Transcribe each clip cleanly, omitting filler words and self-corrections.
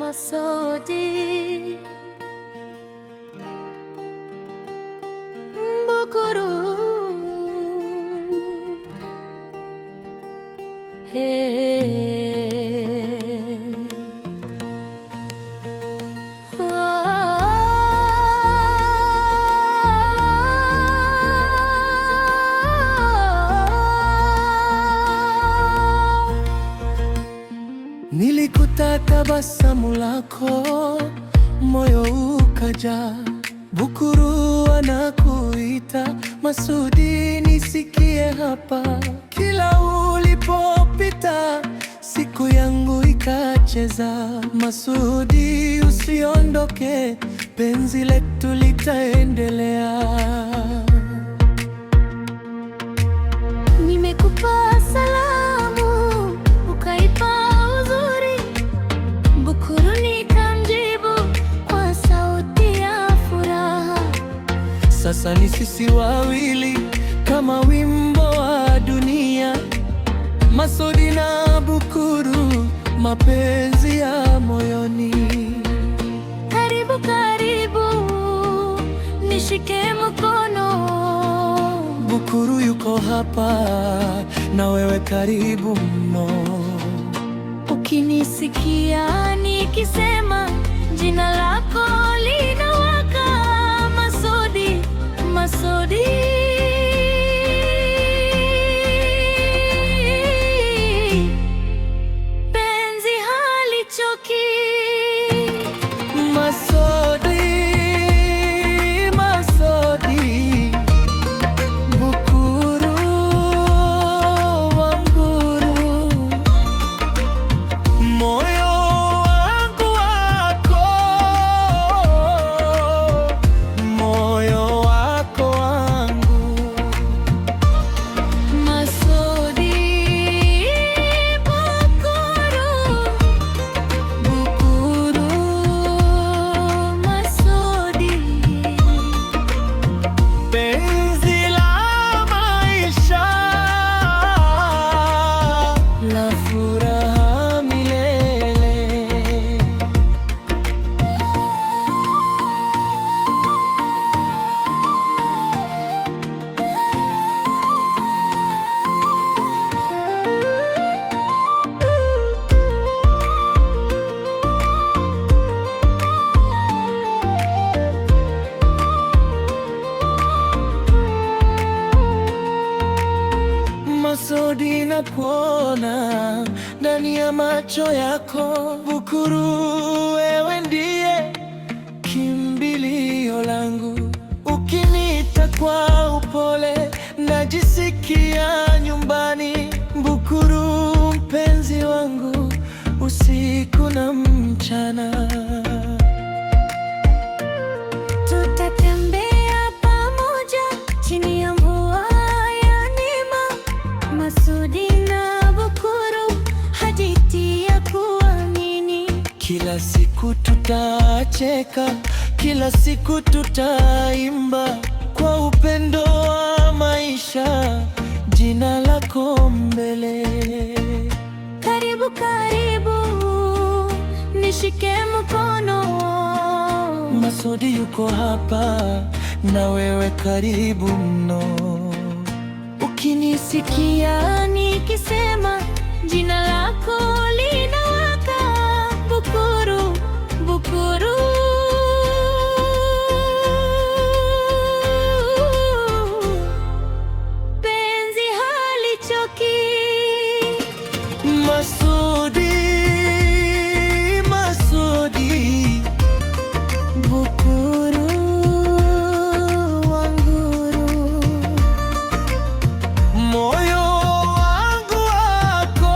Masudi Bukuru Nilikuta tabasamu lako, moyo ukaja. Bukuru anakuita, Masudi nisikie hapa. Kila ulipopita, siku yangu ikacheza. Masudi usiondoke, penzi letu litaendelea. Nimekupa salamu, ukaipa uzuri. Bukuru nikamjibu kwa sauti ya furaha. Sasa ni sisi wawili kama wimbo wa dunia. Masudi na Bukuru, mapenzi ya moyoni. Karibu karibu, nishike mkono. Bukuru yuko hapa na wewe karibu mno. Ukinisikia nikisema jina lako linawaka. Masudi, Masudi. Penzi halichoki. Masudi, Masudi. Bukuru wanguru, moyo wangu wako, moyo wako wangu. Masudi, Bukuru, Bukuru, Masudi. Penzi la maisha, la furaha milele. Masudi, nakuona ndani ya macho yako. Bukuru, wewe ndiye kimbilio langu. Ukiniita kwa upole, najisikia nyumbani. Bukuru, mpenzi wangu, usiku na mchana. Tutatembea pamoja chini ya mvua ya neema. Masudi na Bukuru, hadithi ya kuamini. Kila siku tutacheka, kila siku tutaimba, kwa upendo wa maisha, jina lako mbele. Karibu karibu, nishike mkono. Masudi yuko hapa na wewe karibu mno. Ukinisikia nikisema jina lako linawaka. Bukuru, Bukuru. Penzi halichoki. Masudi, Masudi. Bukuru wanguru, Moyo wangu wako,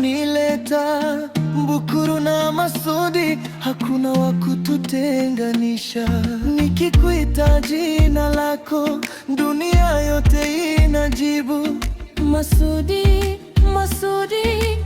kunileta. Bukuru na Masudi, hakuna wa kututenganisha. Nikikuita jina lako, dunia yote inajibu. Masudi, Masudi.